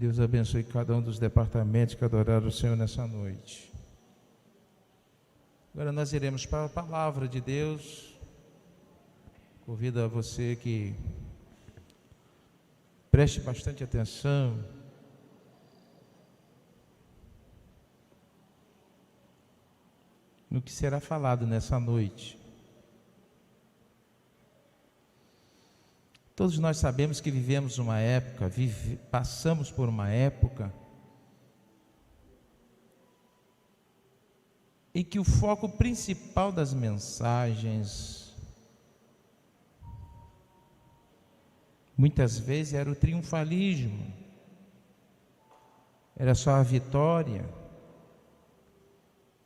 Deus abençoe cada um dos departamentos que adoraram o Senhor nessa noite. Agora nós iremos para a palavra de Deus. Convido a você que preste bastante atenção. No que será falado nessa noite. Todos nós sabemos que vivemos uma época, passamos por uma época em que o foco principal das mensagens muitas vezes era o triunfalismo, era só a vitória,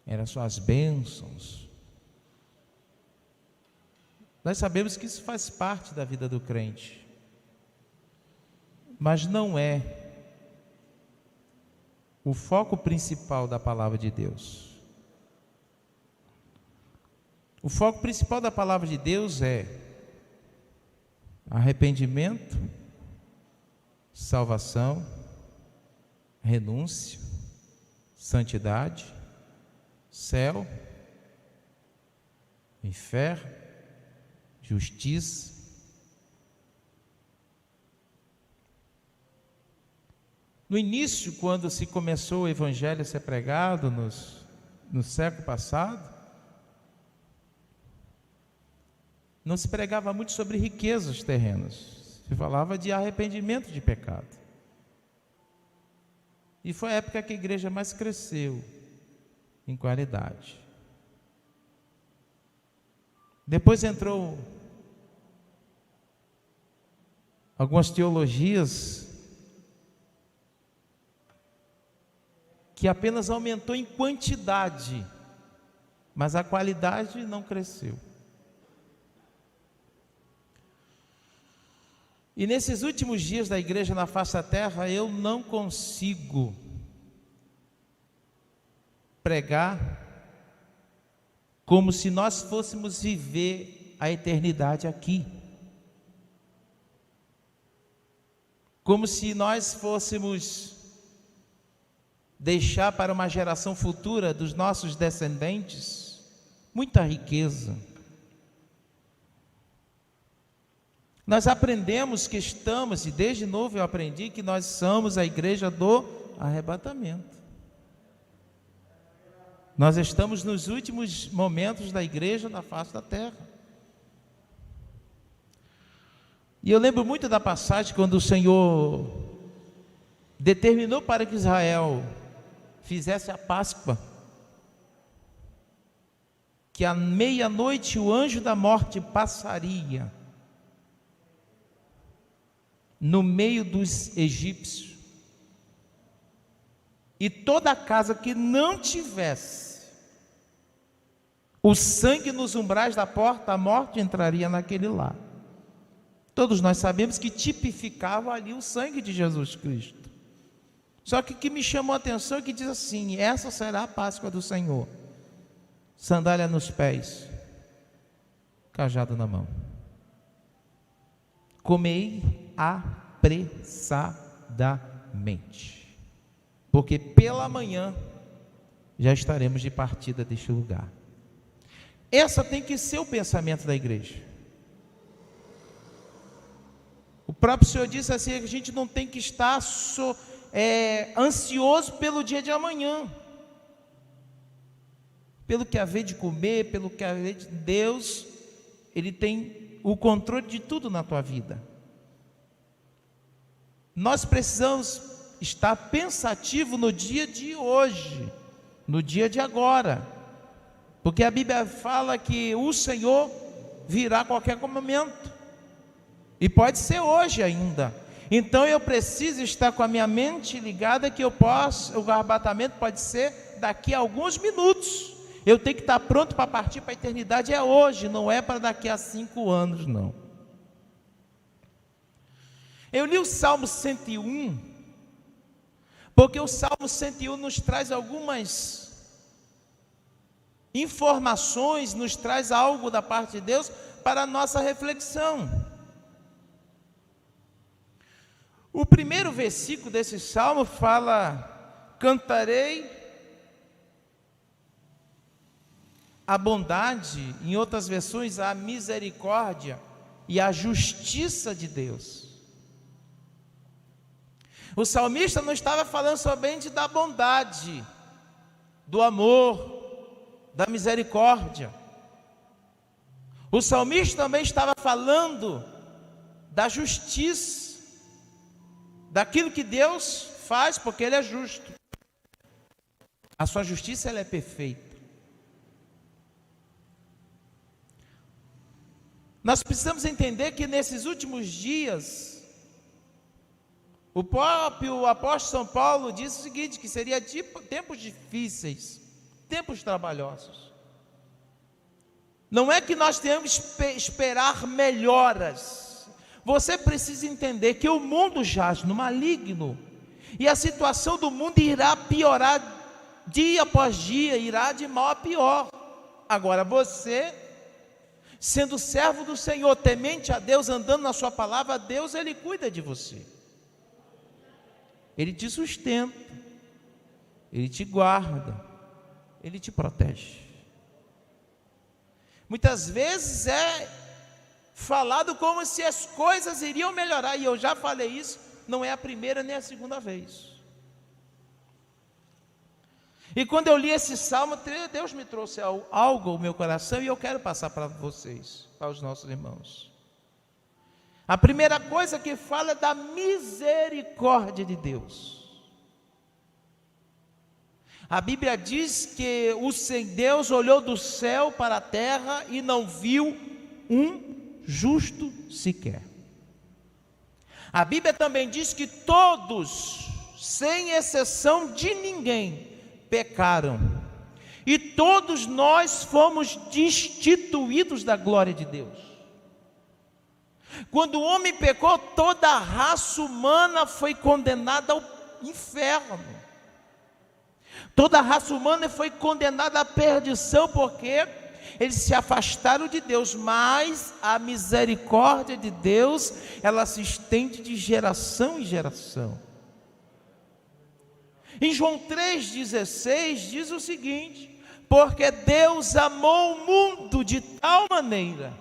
era só as bênçãos. Nós sabemos que isso faz parte da vida do crente, mas não é o foco principal da palavra de Deus. O foco principal da palavra de Deus é arrependimento, salvação, renúncia, santidade, céu, inferno, justiça. No início, quando se começou o evangelho a ser pregado no século passado, não se pregava muito sobre riquezas terrenas, se falava de arrependimento de pecado. E foi a época que a igreja mais cresceu em qualidade. Depois entrou algumas teologias que apenas aumentou em quantidade, mas a qualidade não cresceu. E nesses últimos dias da igreja na face da terra, eu não consigo pregar como se nós fôssemos viver a eternidade aqui. Como se nós fôssemos deixar para uma geração futura dos nossos descendentes muita riqueza. Nós aprendemos que estamos, e desde novo eu aprendi que nós somos a igreja do arrebatamento. Nós estamos nos últimos momentos da igreja na face da terra. E eu lembro muito da passagem quando o Senhor determinou para que Israel fizesse a Páscoa, que à meia-noite o anjo da morte passaria no meio dos egípcios, e toda a casa que não tivesse o sangue nos umbrais da porta, a morte entraria naquele lar. Todos nós sabemos que tipificava ali o sangue de Jesus Cristo. Só que o que me chamou a atenção é que diz assim: essa será a Páscoa do Senhor, sandália nos pés, cajado na mão. Comei apressadamente, porque pela manhã já estaremos de partida deste lugar. Essa tem que ser o pensamento da igreja. O próprio Senhor disse assim, que a gente não tem que estar ansioso pelo dia de amanhã, pelo que haver de comer, pelo que haver de Deus. Ele tem o controle de tudo na tua vida. Nós precisamos estar pensativo no dia de hoje, no dia de agora, porque a Bíblia fala que o Senhor virá a qualquer momento, e pode ser hoje ainda. Então eu preciso estar com a minha mente ligada que o arrebatamento pode ser daqui a alguns minutos. Eu tenho que estar pronto para partir para a eternidade, é hoje, não é para daqui a 5 anos, não. Eu li o Salmo 101, porque o Salmo 101 nos traz algumas informações, nos traz algo da parte de Deus para a nossa reflexão. O primeiro versículo desse salmo fala: cantarei a bondade, em outras versões, a misericórdia e a justiça de Deus. O salmista não estava falando somente da bondade, do amor, da misericórdia. O salmista também estava falando da justiça, daquilo que Deus faz, porque Ele é justo. A sua justiça, ela é perfeita. Nós precisamos entender que nesses últimos dias, o próprio apóstolo São Paulo diz o seguinte, que seria tempos difíceis, tempos trabalhosos. Não é que nós tenhamos que esperar melhoras. Você precisa entender que o mundo jaz no maligno, e a situação do mundo irá piorar dia após dia, irá de mal a pior. Agora você, sendo servo do Senhor, temente a Deus, andando na sua palavra, Deus, Ele cuida de você. Ele te sustenta, Ele te guarda, Ele te protege. Muitas vezes é falado como se as coisas iriam melhorar, e eu já falei isso, não é a primeira nem a segunda vez. E quando eu li esse salmo, Deus me trouxe algo ao meu coração, e eu quero passar para vocês, para os nossos irmãos. A primeira coisa que fala é da misericórdia de Deus. A Bíblia diz que Deus olhou do céu para a terra e não viu um justo sequer. A Bíblia também diz que todos, sem exceção de ninguém, pecaram, e todos nós fomos destituídos da glória de Deus. Quando o homem pecou, toda a raça humana foi condenada ao inferno. Toda a raça humana foi condenada à perdição, porque eles se afastaram de Deus. Mas a misericórdia de Deus, ela se estende de geração em geração. Em João 3,16 diz o seguinte: porque Deus amou o mundo de tal maneira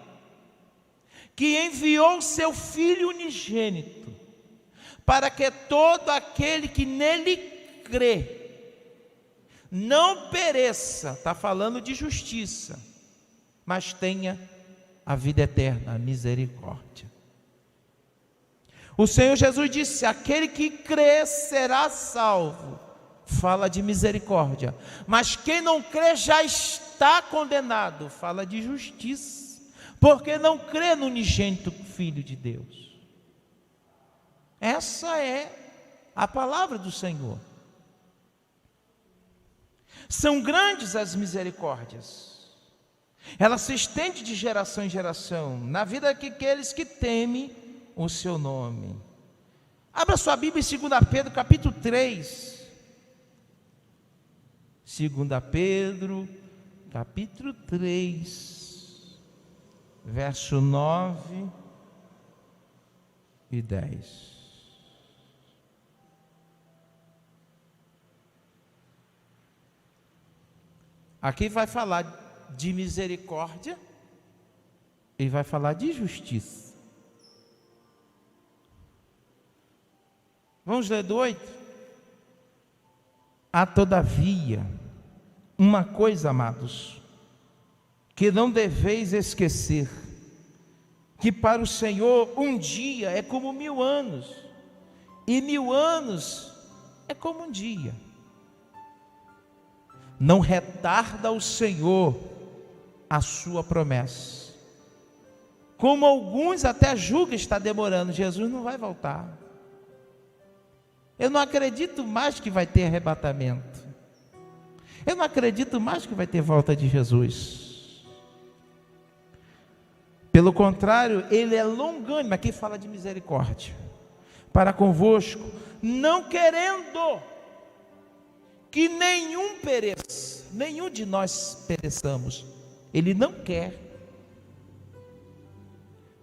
que enviou seu Filho unigênito, para que todo aquele que nele crê não pereça, está falando de justiça, mas tenha a vida eterna, a misericórdia. O Senhor Jesus disse: aquele que crê será salvo. Fala de misericórdia. Mas quem não crê já está condenado. Fala de justiça, porque não crê no unigênito Filho de Deus. Essa é a palavra do Senhor. São grandes as misericórdias. Ela se estende de geração em geração, na vida daqueles que temem o seu nome. Abra sua Bíblia em 2 Pedro capítulo 3. 2 Pedro capítulo 3, verso 9 e 10. Aqui vai falar de misericórdia e vai falar de justiça. Vamos ler do 8? Há todavia uma coisa, amados, que não deveis esquecer, que para o Senhor um dia é como 1000 anos, e 1000 anos é como um dia. Não retarda o Senhor a sua promessa, como alguns até julgam está demorando. Jesus não vai voltar. Eu não acredito mais que vai ter arrebatamento. Eu não acredito mais que vai ter volta de Jesus. Pelo contrário, Ele é longânimo. Aqui fala de misericórdia para convosco, não querendo que nenhum pereça, nenhum de nós pereçamos. Ele não quer,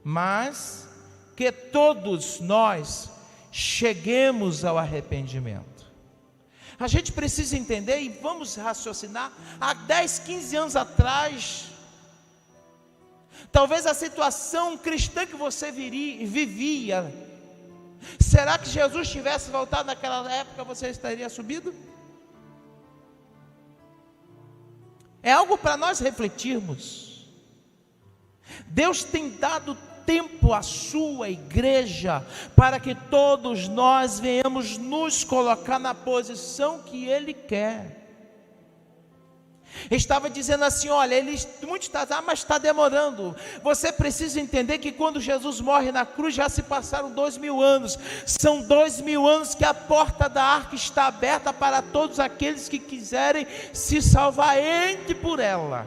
mas que todos nós cheguemos ao arrependimento. A gente precisa entender, e vamos raciocinar, há 10, 15 anos atrás, talvez a situação cristã que você vivia, será que Jesus tivesse voltado naquela época, você estaria subido? É algo para nós refletirmos. Deus tem dado tempo à sua igreja, para que todos nós venhamos nos colocar na posição que Ele quer. Estava dizendo assim, olha, muitos estão, mas está demorando. Você precisa entender que quando Jesus morre na cruz, já se passaram 2000 anos. São 2000 anos que a porta da arca está aberta para todos aqueles que quiserem se salvar, entre por ela.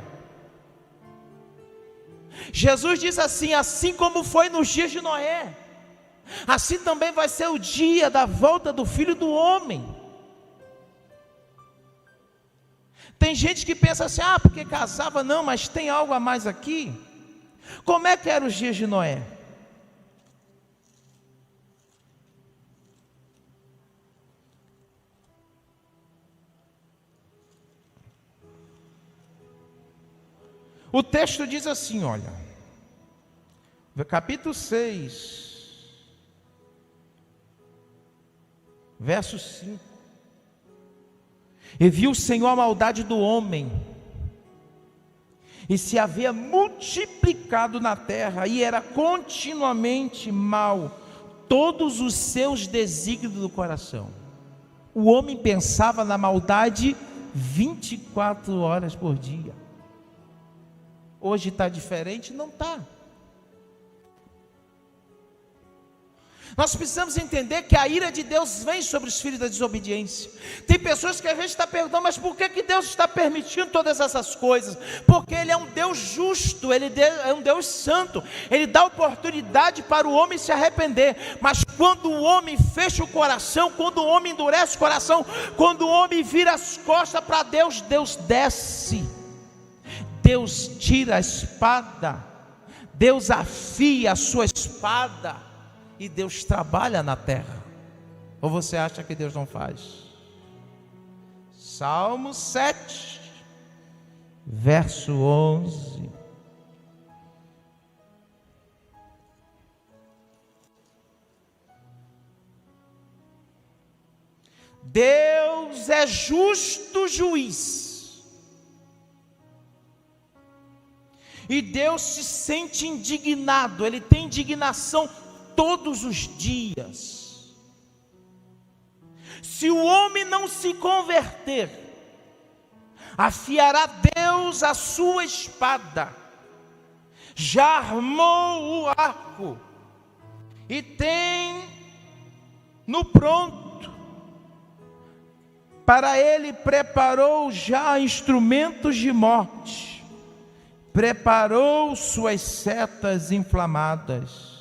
Jesus diz assim, assim como foi nos dias de Noé, assim também vai ser o dia da volta do Filho do Homem. Tem gente que pensa assim, porque casava, não, mas tem algo a mais aqui. Como é que eram os dias de Noé? O texto diz assim, olha, capítulo 6, verso 5. E viu o Senhor a maldade do homem, e se havia multiplicado na terra, e era continuamente mal todos os seus desígnios do coração. O homem pensava na maldade 24 horas por dia. Hoje está diferente? Não está. Nós precisamos entender que a ira de Deus vem sobre os filhos da desobediência. Tem pessoas que a gente está perguntando, mas por que Deus está permitindo todas essas coisas? Porque Ele é um Deus justo, Ele é um Deus santo. Ele dá oportunidade para o homem se arrepender. Mas quando o homem fecha o coração, quando o homem endurece o coração, quando o homem vira as costas para Deus, Deus desce. Deus tira a espada, Deus afia a sua espada, e Deus trabalha na terra. Ou você acha que Deus não faz? Salmo 7, verso 11. Deus é justo juiz, e Deus se sente indignado, Ele tem indignação todos os dias. Se o homem não se converter, afiará Deus a sua espada, já armou o arco, e tem no pronto, para ele preparou já instrumentos de morte, preparou suas setas inflamadas.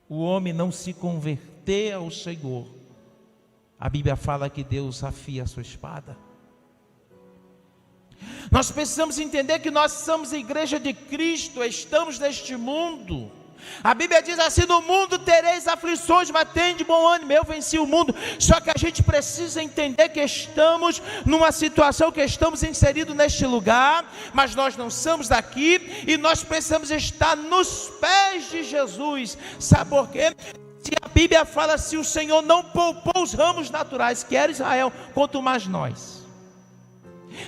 O homem não se converter ao Senhor, a Bíblia fala que Deus afia a sua espada. Nós precisamos entender que nós somos a igreja de Cristo, estamos neste mundo. A Bíblia diz assim: no mundo tereis aflições, mas tende bom ânimo, eu venci o mundo. Só que a gente precisa entender que estamos numa situação, que estamos inseridos neste lugar, mas nós não somos daqui, e nós precisamos estar nos pés de Jesus. Sabe por quê? Se a Bíblia fala, se o Senhor não poupou os ramos naturais, que era Israel, quanto mais nós.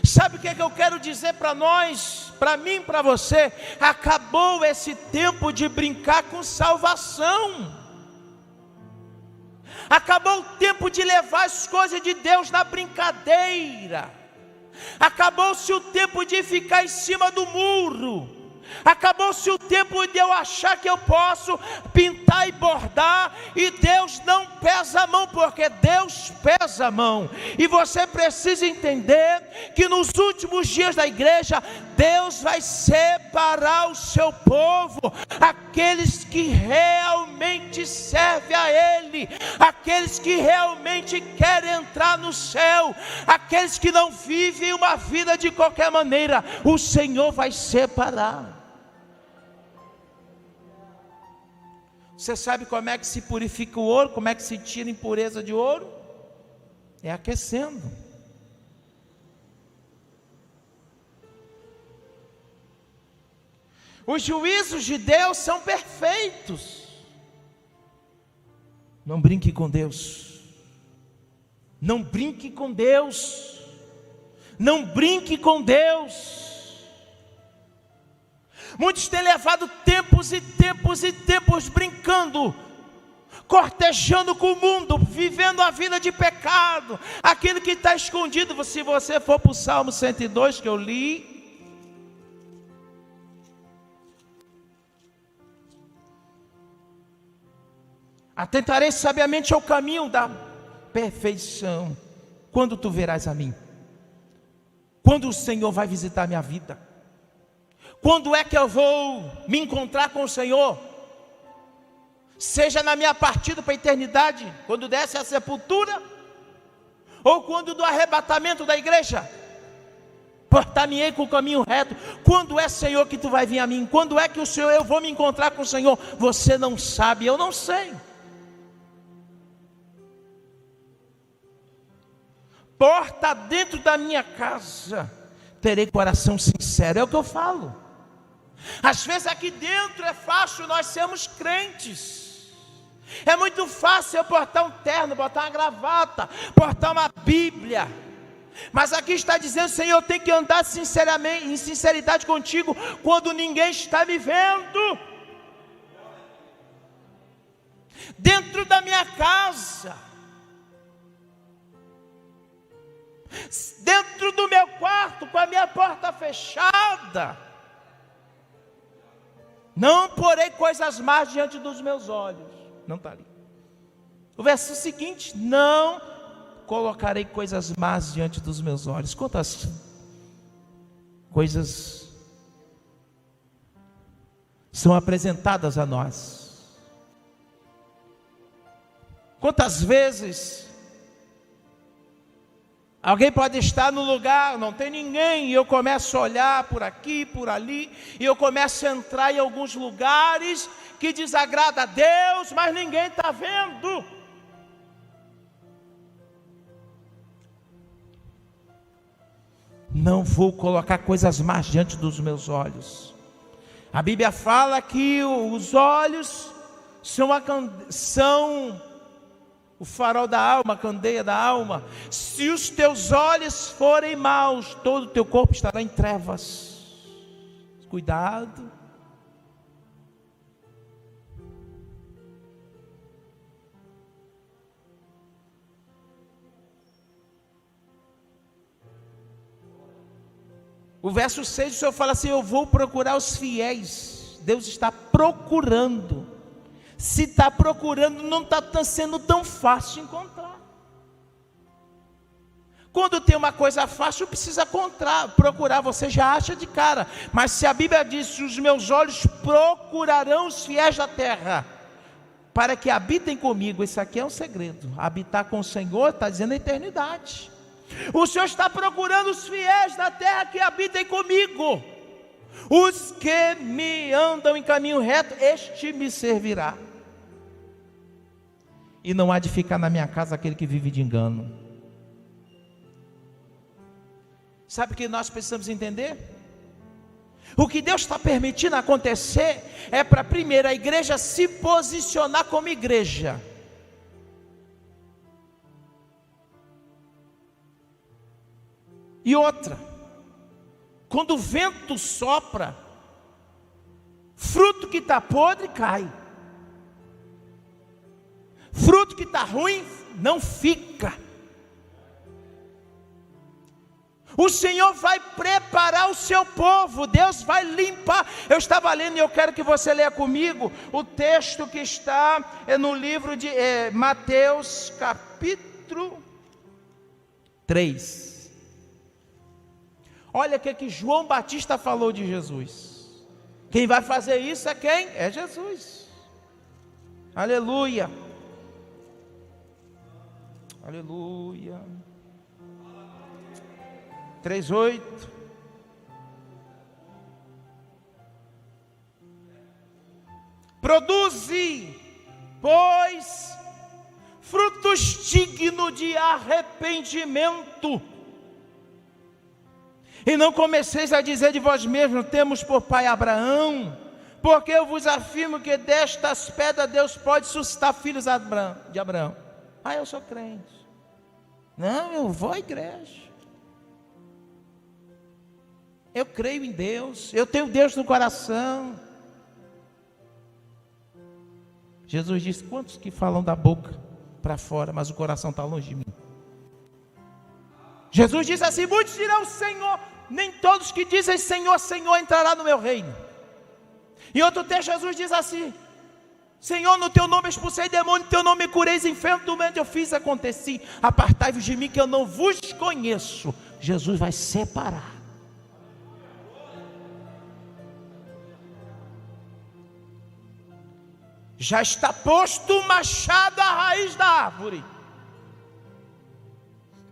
Sabe o que é que eu quero dizer para nós, para mim, para você? Acabou esse tempo de brincar com salvação. Acabou o tempo de levar as coisas de Deus na brincadeira. Acabou-se o tempo de ficar em cima do muro. Acabou-se o tempo de eu achar que eu posso pintar e bordar, e Deus não pesa a mão, porque Deus pesa a mão. E você precisa entender que nos últimos dias da igreja, Deus vai separar o seu povo, aqueles que realmente servem a Ele, aqueles que realmente querem entrar no céu, aqueles que não vivem uma vida de qualquer maneira. O Senhor vai separar. Você sabe como é que se purifica o ouro? Como é que se tira impureza de ouro? É aquecendo. Os juízos de Deus são perfeitos. Não brinque com Deus. Não brinque com Deus. Não brinque com Deus. Muitos têm levado tempos e tempos e tempos brincando, cortejando com o mundo, vivendo a vida de pecado, aquilo que está escondido. Se você for para o Salmo 102 que eu li, atentarei sabiamente ao caminho da perfeição. Quando tu verás a mim? Quando o Senhor vai visitar minha vida? Quando é que eu vou me encontrar com o Senhor? Seja na minha partida para a eternidade, quando desce a sepultura, ou quando do arrebatamento da igreja, portar-me-ei com o caminho reto. Quando é, Senhor, que tu vai vir a mim? Quando é que o Senhor, eu vou me encontrar com o Senhor? Você não sabe, eu não sei. Porta dentro da minha casa, terei coração sincero. É o que eu falo. Às vezes aqui dentro é fácil nós sermos crentes. É muito fácil eu portar um terno, botar uma gravata, portar uma Bíblia. Mas aqui está dizendo, Senhor, eu tenho que andar sinceramente, em sinceridade contigo, quando ninguém está me vendo. Dentro da minha casa, dentro do meu quarto, com a minha porta fechada, não porei coisas más diante dos meus olhos. Não está ali. O verso seguinte: não colocarei coisas más diante dos meus olhos. Quantas coisas são apresentadas a nós? Quantas vezes alguém pode estar no lugar, não tem ninguém, e eu começo a olhar por aqui, por ali, e eu começo a entrar em alguns lugares que desagrada a Deus, mas ninguém está vendo. Não vou colocar coisas más diante dos meus olhos. A Bíblia fala que os olhos são o farol da alma, a candeia da alma. Se os teus olhos forem maus, todo o teu corpo estará em trevas. Cuidado. O verso 6, o Senhor fala assim: eu vou procurar os fiéis. Deus está procurando. Se está procurando, não está sendo tão fácil encontrar. Quando tem uma coisa fácil, precisa procurar, você já acha de cara. Mas se a Bíblia diz: os meus olhos procurarão os fiéis da terra, para que habitem comigo. Isso aqui é um segredo. Habitar com o Senhor está dizendo a eternidade. O Senhor está procurando os fiéis da terra que habitem comigo. Os que me andam em caminho reto, este me servirá. E não há de ficar na minha casa aquele que vive de engano. Sabe o que nós precisamos entender? O que Deus está permitindo acontecer é para, primeiro, a igreja se posicionar como igreja. E outra, quando o vento sopra, fruto que está podre cai. Fruto que está ruim não fica. O Senhor vai preparar o seu povo, Deus vai limpar. Eu estava lendo e eu quero que você leia comigo o texto que está no livro de Mateus capítulo 3. Olha o que João Batista falou de Jesus. Quem vai fazer isso é quem? É Jesus. Aleluia. Aleluia. 3:8. Produze pois frutos dignos de arrependimento. E não comeceis a dizer de vós mesmos: temos por pai Abraão, porque eu vos afirmo que destas pedras Deus pode suscitar filhos de Abraão. Ah, eu sou crente. Não, eu vou à igreja. Eu creio em Deus, eu tenho Deus no coração. Jesus disse: quantos que falam da boca para fora, mas o coração está longe de mim? Jesus disse assim: muitos dirão Senhor, nem todos que dizem Senhor, Senhor entrará no meu reino. Em outro texto Jesus diz assim: Senhor, no teu nome expulsei demônio, no teu nome curei os enfermos, do momento eu fiz, aconteci. Apartai-vos de mim que eu não vos conheço. Jesus vai separar. Já está posto o machado à raiz da árvore.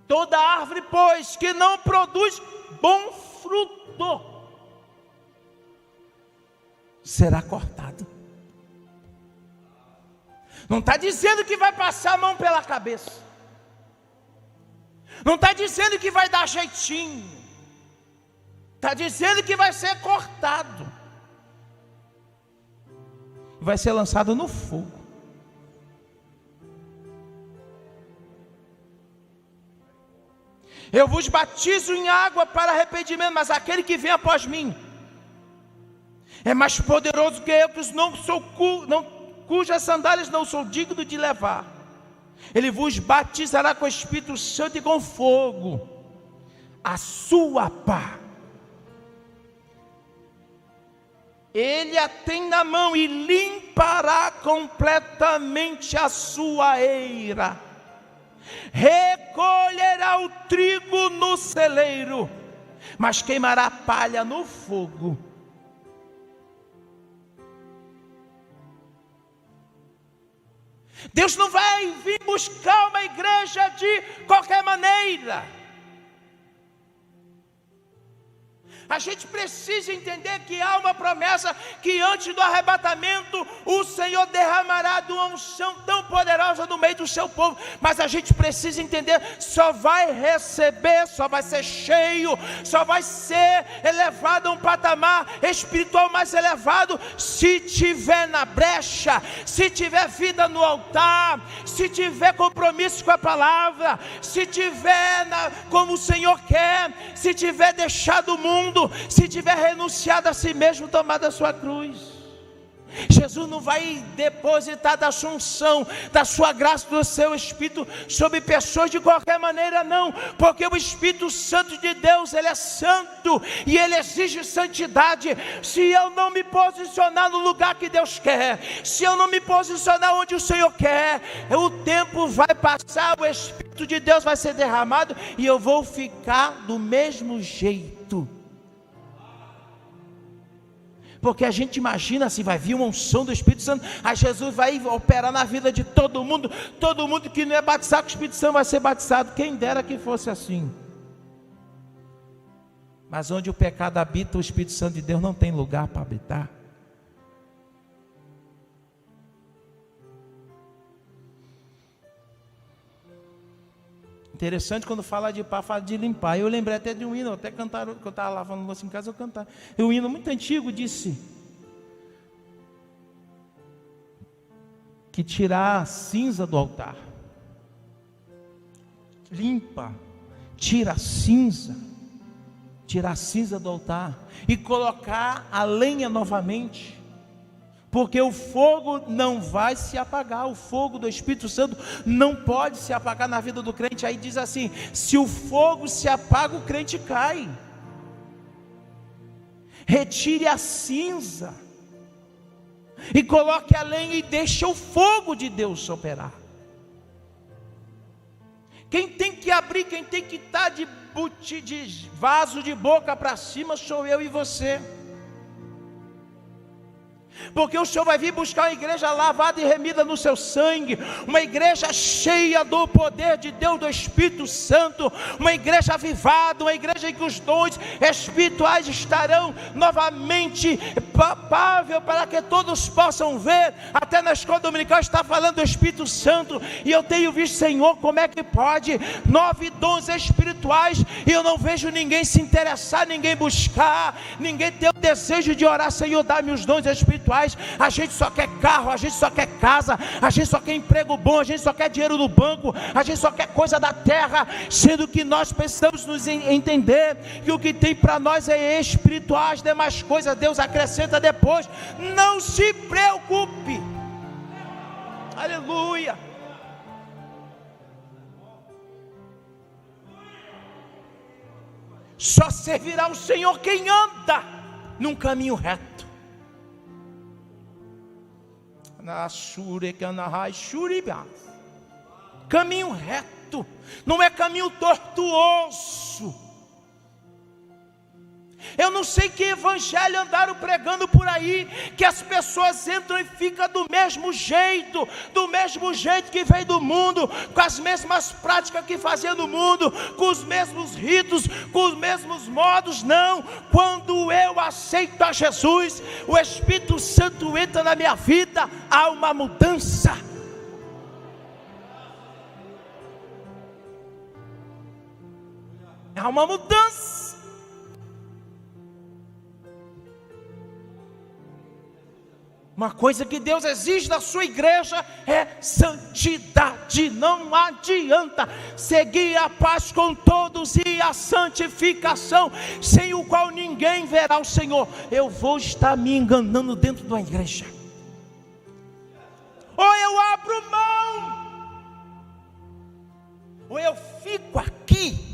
Toda árvore, pois, que não produz bom fruto, será cortado. Não está dizendo que vai passar a mão pela cabeça. Não está dizendo que vai dar jeitinho. Está dizendo que vai ser cortado. Vai ser lançado no fogo. Eu vos batizo em água para arrependimento, mas aquele que vem após mim é mais poderoso que eu, cujas sandálias não sou digno de levar. Ele vos batizará com o Espírito Santo e com fogo. A sua pá Ele a tem na mão e limpará completamente a sua eira. Recolherá o trigo no celeiro, mas queimará a palha no fogo. Deus não vai vir buscar uma igreja de qualquer maneira. A gente precisa entender que há uma promessa que antes do arrebatamento o Senhor derramará de uma unção tão poderosa no meio do seu povo. Mas a gente precisa entender, só vai receber, só vai ser cheio, só vai ser elevado a um patamar espiritual mais elevado se tiver na brecha, se tiver vida no altar, se tiver compromisso com a palavra, se tiver como o Senhor quer, se tiver deixado o mundo, se tiver renunciado a si mesmo, tomado a sua cruz. Jesus não vai depositar da sua unção, da sua graça, do seu Espírito sobre pessoas de qualquer maneira, não, porque o Espírito Santo de Deus, Ele é santo e Ele exige santidade. Se eu não me posicionar no lugar que Deus quer, se eu não me posicionar onde o Senhor quer, o tempo vai passar, o Espírito de Deus vai ser derramado e eu vou ficar do mesmo jeito. Porque a gente imagina assim, vai vir uma unção do Espírito Santo, aí Jesus vai operar na vida de todo mundo que não é batizado com o Espírito Santo vai ser batizado. Quem dera que fosse assim. Mas onde o pecado habita, o Espírito Santo de Deus não tem lugar para habitar. Interessante quando fala de pá, fala de limpar. Eu lembrei até de um hino, até cantaram, que eu estava lavando louça em casa, eu cantava. Um hino muito antigo disse que tirar a cinza do altar, limpa, tira a cinza do altar e colocar a lenha novamente. Porque o fogo não vai se apagar, o fogo do Espírito Santo não pode se apagar na vida do crente. Aí diz assim: se o fogo se apaga, o crente cai. Retire a cinza e coloque a lenha e deixe o fogo de Deus operar. Quem tem que abrir, quem tem que estar de vaso de boca para cima sou eu e você. Porque o Senhor vai vir buscar uma igreja lavada e remida no seu sangue, uma igreja cheia do poder de Deus, do Espírito Santo, uma igreja avivada, uma igreja em que os dons espirituais estarão novamente palpável para que todos possam ver. Até na escola dominical está falando do Espírito Santo, e eu tenho visto, Senhor, como é que pode 9 dons espirituais e eu não vejo ninguém se interessar, ninguém buscar, ninguém ter o desejo de orar: Senhor, dá-me os dons espirituais. A gente só quer carro, a gente só quer casa, a gente só quer emprego bom, a gente só quer dinheiro no banco, a gente só quer coisa da terra, sendo que nós precisamos nos entender que o que tem para nós é espiritual, as demais coisas Deus acrescenta depois. Não se preocupe. Aleluia. Só servirá o Senhor quem anda num caminho reto. Caminho reto, não é caminho tortuoso. Eu não sei que evangelho andaram pregando por aí, que as pessoas entram e ficam do mesmo jeito que veio do mundo, com as mesmas práticas que fazia no mundo, com os mesmos ritos, com os mesmos modos. Não, quando eu aceito a Jesus, o Espírito Santo entra na minha vida, há uma mudança. Há uma mudança. Uma coisa que Deus exige da sua igreja é santidade. Não adianta seguir a paz com todos e a santificação, sem o qual ninguém verá o Senhor. Eu vou estar me enganando dentro de uma igreja, ou eu abro mão, ou eu fico aqui.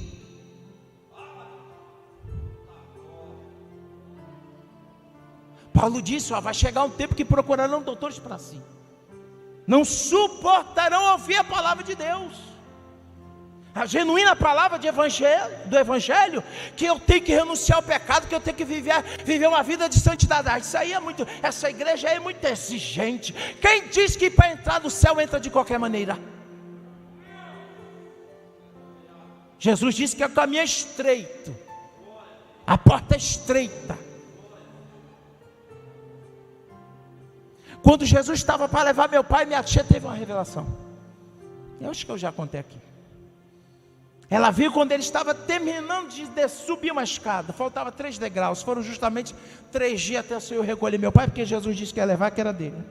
Paulo disse: vai chegar um tempo que procurarão doutores para si, não suportarão ouvir a palavra de Deus, a genuína palavra do evangelho, que eu tenho que renunciar ao pecado, que eu tenho que viver uma vida de santidade. Isso aí essa igreja é muito exigente. Quem diz que para entrar no céu entra de qualquer maneira? Jesus disse que o caminho é estreito, a porta é estreita. Quando Jesus estava para levar meu pai, minha tia teve uma revelação. Eu acho que eu já contei aqui. Ela viu quando ele estava terminando de subir uma escada, faltava 3 degraus, foram justamente 3 dias até o Senhor recolher meu pai, porque Jesus disse que ia levar, que era dele.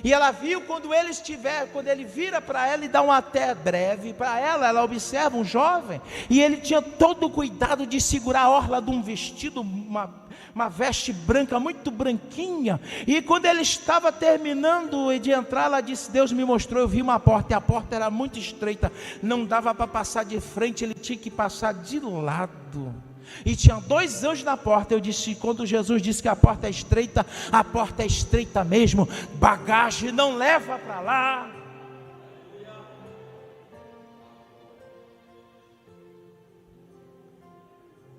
E ela viu quando ele vira para ela e dá um até breve para ela observa um jovem, e ele tinha todo o cuidado de segurar a orla de um vestido, uma veste branca, muito branquinha, e quando ele estava terminando de entrar, ela disse: Deus me mostrou, eu vi uma porta, e a porta era muito estreita, não dava para passar de frente, ele tinha que passar de lado, e tinha 2 anjos na porta. Eu disse: quando Jesus disse que a porta é estreita mesmo, bagagem não leva para lá.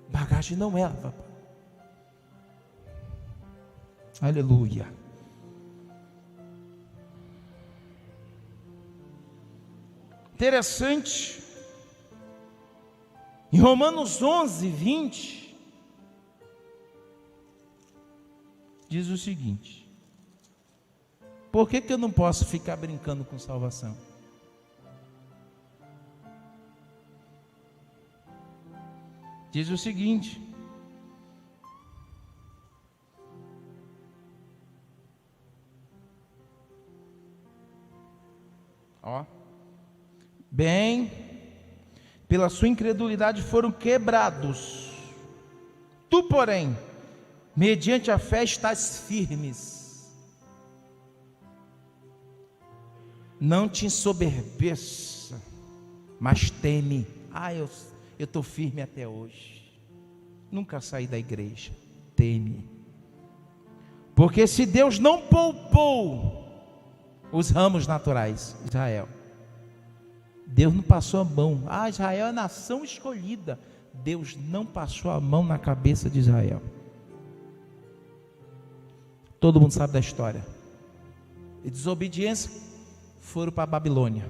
Bagagem não leva. Aleluia. Interessante, em Romanos 11, 20, diz o seguinte: por que eu não posso ficar brincando com salvação? Diz o seguinte: bem, pela sua incredulidade foram quebrados. Tu, porém, mediante a fé estás firmes. Não te ensoberbeça, mas teme. Eu estou firme até hoje, nunca saí da igreja. Teme, porque se Deus não poupou os ramos naturais, Israel, Deus não passou a mão. Israel é a nação escolhida. Deus não passou a mão na cabeça de Israel. Todo mundo sabe da história. E desobediência, foram para a Babilônia.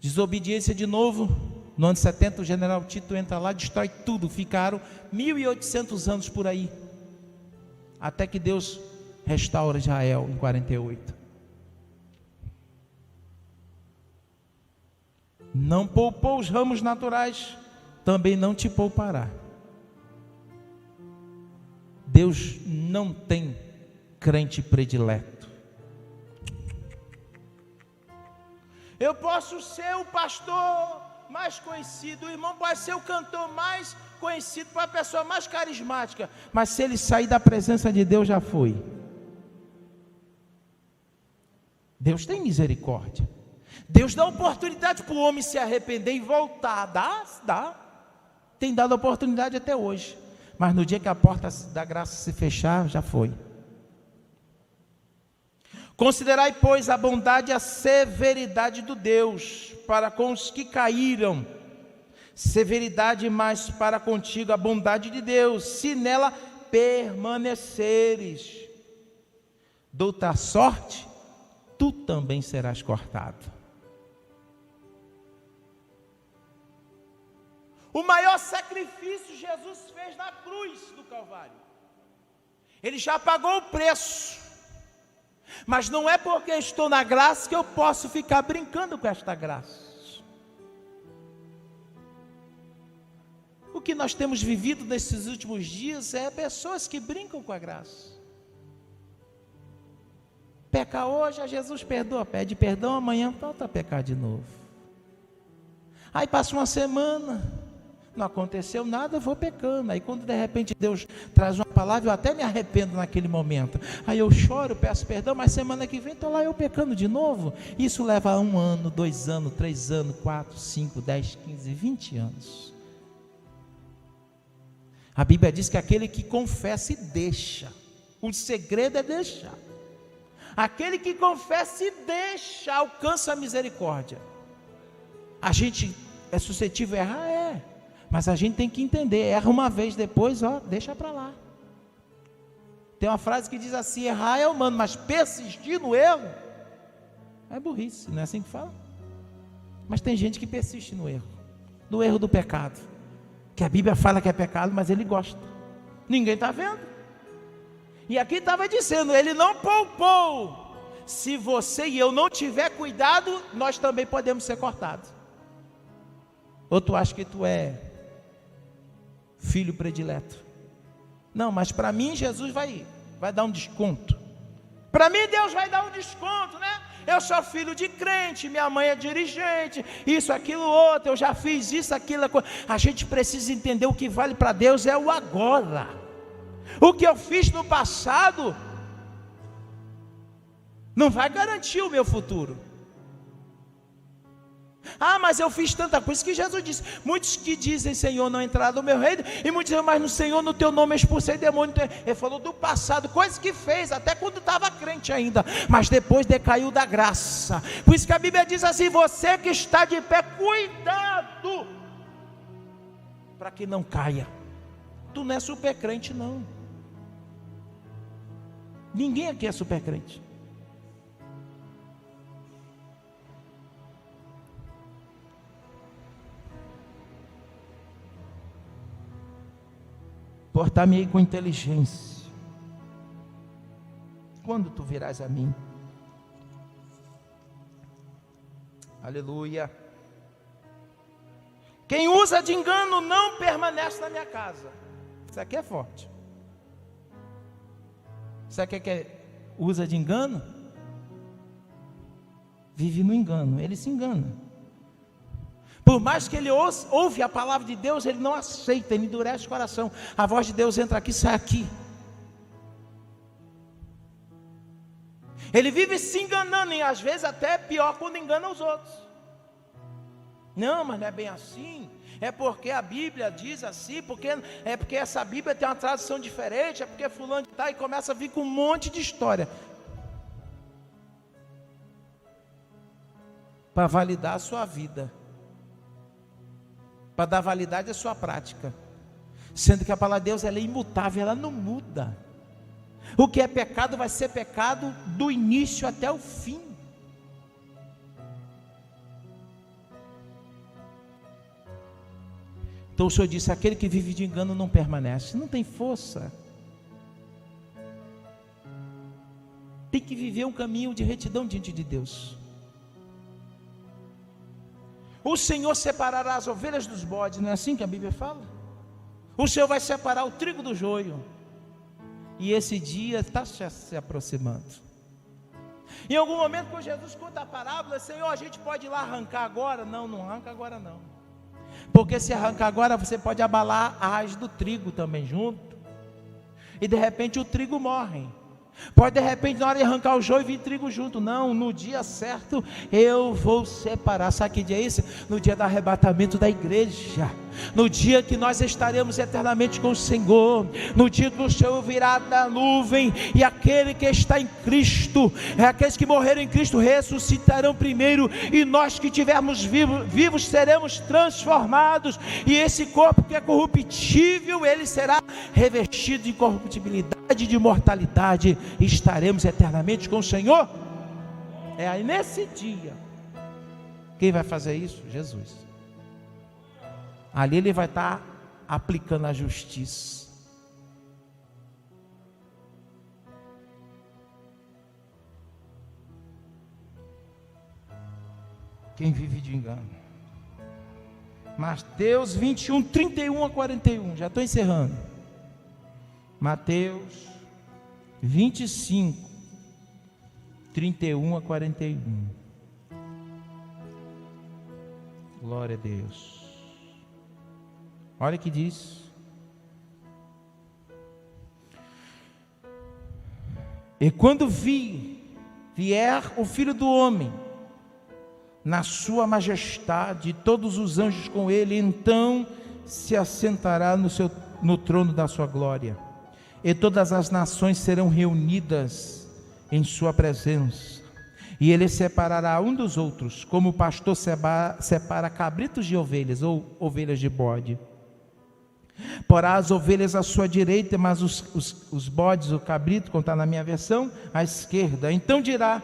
Desobediência de novo, no ano 70 o general Tito entra lá, destrói tudo. Ficaram 1800 anos por aí, até que Deus restaura Israel em 48. Não poupou os ramos naturais, também não te poupará. Deus não tem crente predileto. Eu posso ser o pastor mais conhecido, o irmão pode ser o cantor mais conhecido, para a pessoa mais carismática, mas se ele sair da presença de Deus, já foi. Deus tem misericórdia. Deus dá oportunidade para o homem se arrepender e voltar. Dá. Tem dado oportunidade até hoje. Mas no dia que a porta da graça se fechar, já foi. Considerai, pois, a bondade e a severidade do Deus para com os que caíram. Severidade, mas para contigo a bondade de Deus, se nela permaneceres. Dou-te a sorte, tu também serás cortado. O maior sacrifício Jesus fez na cruz do Calvário. Ele já pagou o preço. Mas não é porque estou na graça que eu posso ficar brincando com esta graça. O que nós temos vivido nesses últimos dias é pessoas que brincam com a graça. Peca hoje, a Jesus perdoa, pede perdão, amanhã volta a pecar de novo. Aí passa uma semana, não aconteceu nada, eu vou pecando. Aí quando de repente Deus traz uma palavra, eu até me arrependo naquele momento. Aí eu choro, peço perdão, mas semana que vem estou lá eu pecando de novo. Isso leva 1 ano, 2 anos, 3 anos, 4, 5, 10, 15, 20 anos. A Bíblia diz que aquele que confessa e deixa, o segredo é deixar. Aquele que confessa e deixa, alcança a misericórdia. A gente é suscetível a errar? Mas a gente tem que entender, erra uma vez, depois, deixa para lá. Tem uma frase que diz assim: errar é humano, mas persistir no erro é burrice, não é assim que fala? Mas tem gente que persiste no erro do pecado, que a Bíblia fala que é pecado, mas ele gosta, ninguém está vendo. E aqui estava dizendo, ele não poupou. Se você e eu não tiver cuidado, nós também podemos ser cortados. Ou tu acha que tu é filho predileto? Não, mas para mim Jesus vai dar um desconto. Para mim Deus vai dar um desconto, né? Eu sou filho de crente, minha mãe é dirigente, isso, aquilo, outro, eu já fiz isso, aquilo. A gente precisa entender, o que vale para Deus é o agora. O que eu fiz no passado não vai garantir o meu futuro. Mas eu fiz tanta coisa, que Jesus disse: muitos que dizem Senhor não entraram no meu reino, e muitos dizem, mas no Senhor, no teu nome expulsei demônio. Ele falou do passado, coisas que fez até quando estava crente ainda, mas depois decaiu da graça. Por isso que a Bíblia diz assim: você que está de pé, cuidado para que não caia. Tu não é super crente não. Ninguém aqui é super crente. Portar-me com inteligência. Quando tu virás a mim? Aleluia. Quem usa de engano não permanece na minha casa. Isso aqui é forte. Sabe o que usa de engano? Vive no engano, ele se engana. Por mais que ele ouve a palavra de Deus, ele não aceita, ele endurece o coração. A voz de Deus entra aqui, sai aqui. Ele vive se enganando, e às vezes até pior quando engana os outros. Não, mas não é bem assim. É porque a Bíblia diz assim, porque essa Bíblia tem uma tradução diferente, é porque fulano está, e começa a vir com um monte de história para validar a sua vida, para dar validade à sua prática, sendo que a palavra de Deus ela é imutável, ela não muda. O que é pecado vai ser pecado do início até o fim. Então o Senhor disse: aquele que vive de engano não permanece, não tem força. Tem que viver um caminho de retidão diante de Deus. O Senhor separará as ovelhas dos bodes, não é assim que a Bíblia fala? O Senhor vai separar o trigo do joio. E esse dia está se aproximando. Em algum momento, quando Jesus conta a parábola: Senhor, a gente pode ir lá arrancar agora? Não, não arranca agora não. Porque se arrancar agora, você pode abalar a raiz do trigo também junto. E de repente o trigo morre. Pode de repente na hora de arrancar o joio vir trigo junto. Não, no dia certo eu vou separar. Sabe que dia é esse? No dia do arrebatamento da igreja. No dia que nós estaremos eternamente com o Senhor. No dia que o Senhor virá da nuvem. E aquele que está em Cristo, aqueles que morreram em Cristo ressuscitarão primeiro. E nós que estivermos vivos seremos transformados. E esse corpo que é corruptível, ele será revestido de incorruptibilidade, de imortalidade. E estaremos eternamente com o Senhor. É aí nesse dia. Quem vai fazer isso? Jesus. Ali ele vai estar aplicando a justiça. Quem vive de engano. Mateus 21, 31 a 41. Já estou encerrando. Mateus 25, 31 a 41. Glória a Deus. Olha o que diz: e quando vier o Filho do Homem na sua majestade, todos os anjos com ele, então se assentará no trono da sua glória, e todas as nações serão reunidas em sua presença, e ele separará um dos outros, como o pastor separa cabritos de ovelhas, ou ovelhas de bode. Porá as ovelhas à sua direita, mas os bodes, o cabrito, como está na minha versão, à esquerda. Então dirá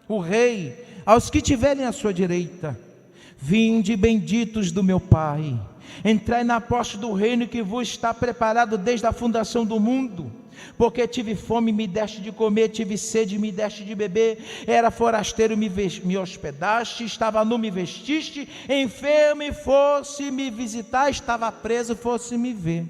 o rei aos que tiverem à sua direita: vinde benditos do meu Pai, entrai na posse do reino que vos está preparado desde a fundação do mundo. Porque tive fome, me deste de comer, tive sede, me deste de beber, era forasteiro, me hospedaste, estava nu, me vestiste, enfermo e fosse me visitar, estava preso, fosse me ver.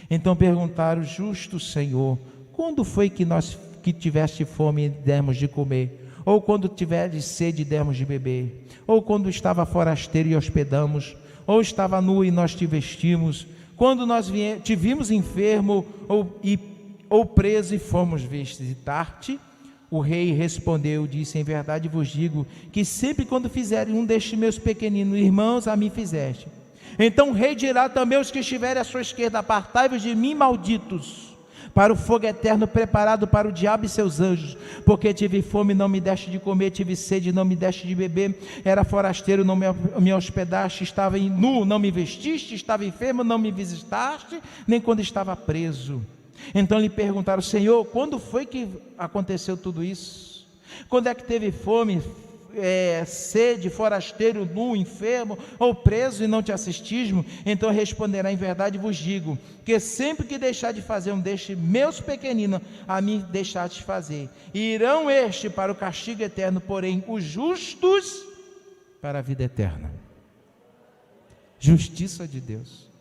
Então perguntaram: justo Senhor, quando foi que nós que tiveste fome e demos de comer? Ou quando tiveste sede e demos de beber? Ou quando estava forasteiro e hospedamos? Ou estava nu e nós te vestimos? Quando nós te vimos enfermo ou preso e fomos visitar-te? O rei respondeu, disse: em verdade vos digo, que sempre quando fizerem um destes meus pequeninos irmãos, a mim fizeste. Então o rei dirá também aos que estiverem à sua esquerda: apartai-vos de mim, malditos, para o fogo eterno preparado para o diabo e seus anjos. Porque tive fome, não me deste de comer, tive sede, não me deste de beber, era forasteiro, não me hospedaste, estava nu, não me vestiste, estava enfermo, não me visitaste, nem quando estava preso. Então lhe perguntaram: Senhor, quando foi que aconteceu tudo isso? Quando é que teve fome, sede, forasteiro, nu, enfermo ou preso e não te assistismo? Então responderá: em verdade vos digo, que sempre que deixar de fazer um destes meus pequeninos, a mim deixaste fazer. E irão para o castigo eterno, porém os justos para a vida eterna. Justiça de Deus.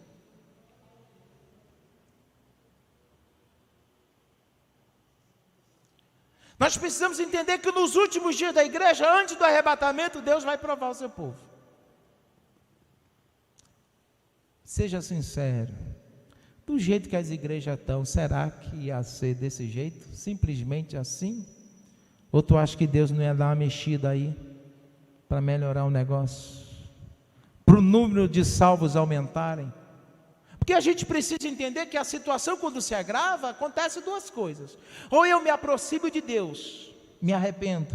Nós precisamos entender que nos últimos dias da igreja, antes do arrebatamento, Deus vai provar o seu povo. Seja sincero, do jeito que as igrejas estão, será que ia ser desse jeito? Simplesmente assim? Ou tu acha que Deus não ia dar uma mexida aí, para melhorar o negócio? Para o número de salvos aumentarem? Porque a gente precisa entender que a situação, quando se agrava, acontece duas coisas: ou eu me aproximo de Deus, me arrependo,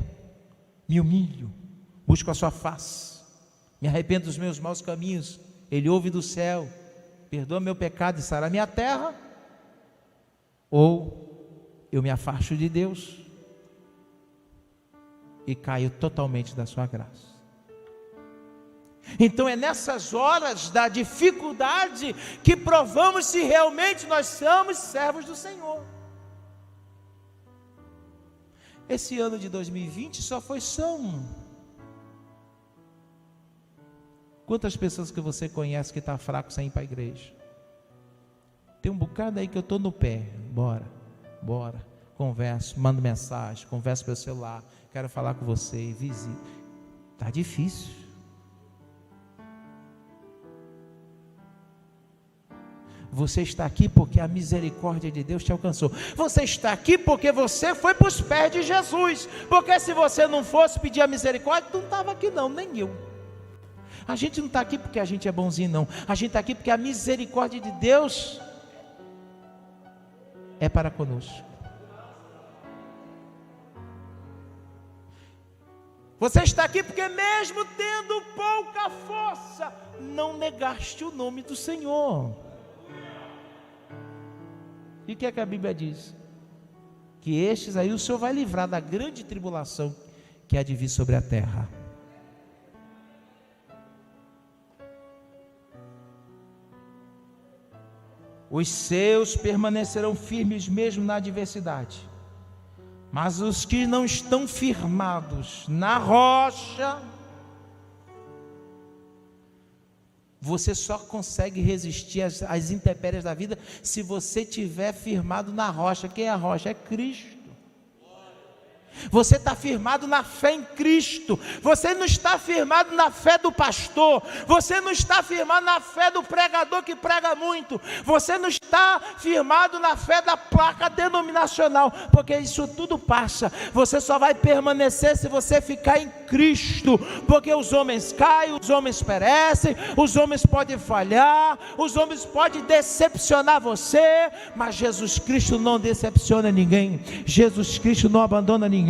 me humilho, busco a sua face, me arrependo dos meus maus caminhos, Ele ouve do céu, perdoa meu pecado e sara minha terra. Ou eu me afasto de Deus e caio totalmente da sua graça. Então é nessas horas da dificuldade que provamos se realmente nós somos servos do Senhor. Esse ano de 2020 só foi Quantas pessoas que você conhece que está fraco sem ir para a igreja? Tem um bocado aí que eu estou no pé. Bora, converso, mando mensagem, converso pelo celular, quero falar com você, visita. Está difícil. Você está aqui porque a misericórdia de Deus te alcançou. Você está aqui porque você foi para os pés de Jesus. Porque se você não fosse pedir a misericórdia, tu não estava aqui não, nem eu. A gente não está aqui porque a gente é bonzinho não. A gente está aqui porque a misericórdia de Deus é para conosco. Você está aqui porque mesmo tendo pouca força, não negaste o nome do Senhor. E o que é que a Bíblia diz? Que estes aí o Senhor vai livrar da grande tribulação que há de vir sobre a terra. Os seus permanecerão firmes mesmo na adversidade. Mas os que não estão firmados na rocha, você só consegue resistir às intempéries da vida se você estiver firmado na rocha. Quem é a rocha? É Cristo. Você está firmado na fé em Cristo. Você não está firmado na fé do pastor. Você não está firmado na fé do pregador que prega muito. Você não está firmado na fé da placa denominacional, porque isso tudo passa. Você só vai permanecer se você ficar em Cristo, porque os homens caem, os homens perecem, os homens podem falhar, os homens podem decepcionar você, mas Jesus Cristo não decepciona ninguém. Jesus Cristo não abandona ninguém.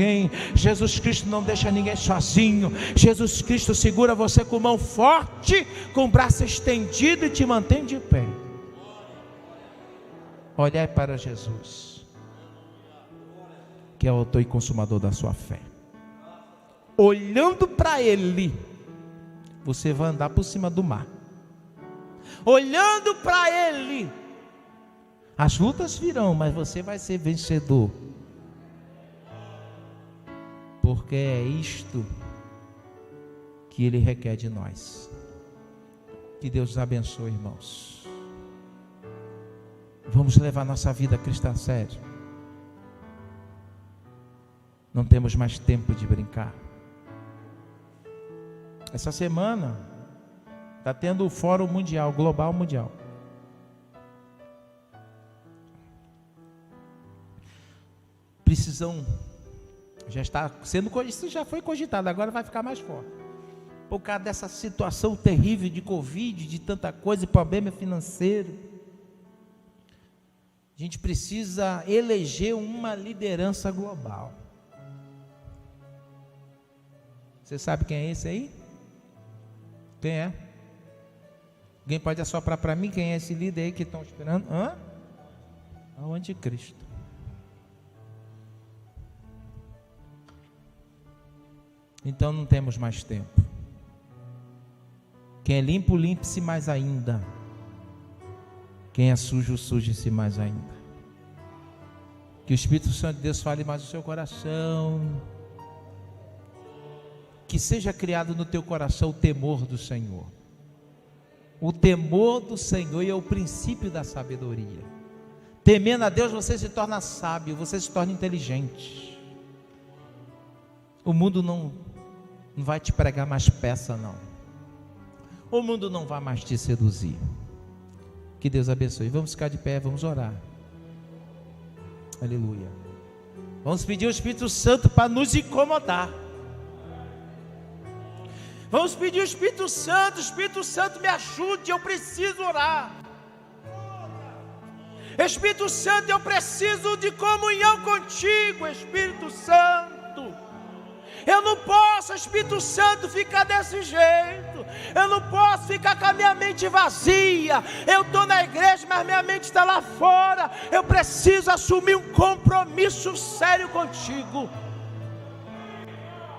Jesus Cristo não deixa ninguém sozinho. Jesus Cristo segura você com mão forte, com o braço estendido e te mantém de pé. Olhai para Jesus, que é o autor e consumador da sua fé. Olhando para Ele, você vai andar por cima do mar. Olhando para Ele, as lutas virão, mas você vai ser vencedor. Porque é isto que Ele requer de nós. Que Deus os abençoe, irmãos. Vamos levar nossa vida cristã a sério. Não temos mais tempo de brincar. Essa semana está tendo o Fórum Mundial, Global Mundial. Precisam... Já está sendo, isso já foi cogitado, agora vai ficar mais forte. Por causa dessa situação terrível de Covid, de tanta coisa, problema financeiro. A gente precisa eleger uma liderança global. Você sabe quem é esse aí? Quem é? Alguém pode assoprar para mim quem é esse líder aí que estão esperando? É o anticristo. Então não temos mais tempo. Quem é limpo, limpe-se mais ainda. Quem é sujo, suje-se mais ainda. Que o Espírito Santo de Deus fale mais no seu coração. Que seja criado no teu coração o temor do Senhor. O temor do Senhor é o princípio da sabedoria. Temendo a Deus, você se torna sábio, você se torna inteligente. O mundo não vai te pregar mais peça, não. O mundo não vai mais te seduzir. Que Deus abençoe. Vamos ficar de pé, vamos orar. Aleluia. Vamos pedir ao Espírito Santo para nos incomodar. Vamos pedir ao Espírito Santo me ajude, eu preciso orar. Espírito Santo, eu preciso de comunhão contigo, Espírito Santo. Eu não posso posso, Espírito Santo, ficar desse jeito. Eu não posso ficar com a minha mente vazia. Eu estou na igreja, mas minha mente está lá fora. Eu preciso assumir um compromisso sério contigo,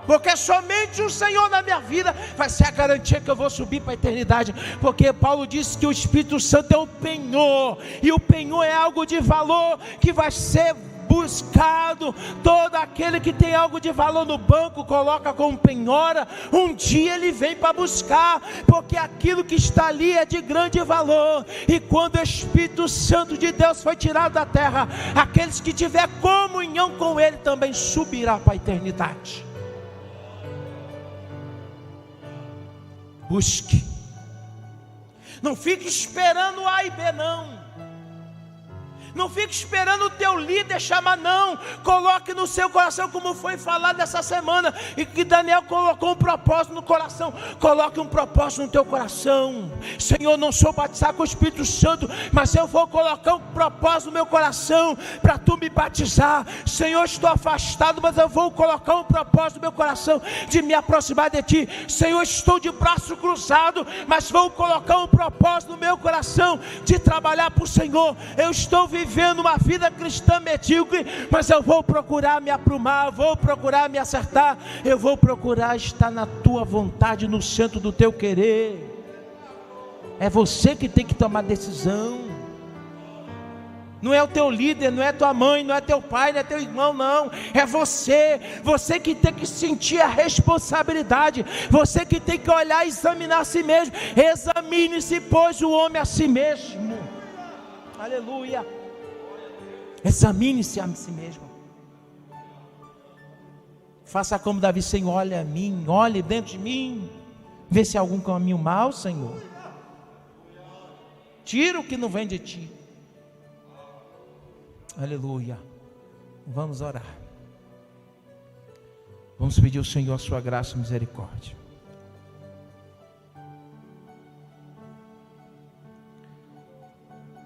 porque somente o Senhor na minha vida vai ser a garantia que eu vou subir para a eternidade. Porque Paulo disse que o Espírito Santo é o penhor, e o penhor é algo de valor que vai ser buscado. Todo aquele que tem algo de valor no banco, coloca como penhora, um dia ele vem para buscar, porque aquilo que está ali é de grande valor. E quando o Espírito Santo de Deus foi tirado da terra, aqueles que tiver comunhão com ele também subirá para a eternidade. Busque, não fique esperando A e B, não fique esperando o teu líder chamar, não. Coloque no seu coração, como foi falado essa semana, e que Daniel colocou um propósito no coração. Coloque um propósito no teu coração. Senhor, não sou batizado com o Espírito Santo, mas eu vou colocar um propósito no meu coração para tu me batizar. Senhor, estou afastado, mas eu vou colocar um propósito no meu coração de me aproximar de ti. Senhor, estou de braço cruzado, mas vou colocar um propósito no meu coração de trabalhar para o Senhor. Eu estou vivendo uma vida cristã medíocre, mas eu vou procurar me aprumar, vou procurar me acertar, eu vou procurar estar na tua vontade, no centro do teu querer. É você que tem que tomar decisão. Não é o teu líder, não é tua mãe, não é teu pai, não é teu irmão, não. É você que tem que sentir a responsabilidade. Você que tem que olhar e examinar a si mesmo. Examine-se, pois, o homem a si mesmo. Aleluia. Examine-se a si mesmo. Faça como Davi: Senhor, olha a mim, olhe dentro de mim, vê se há algum caminho mau, Senhor. Tira o que não vem de ti. Aleluia. Vamos orar. Vamos pedir ao Senhor a sua graça e misericórdia.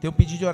Teu pedido de oração.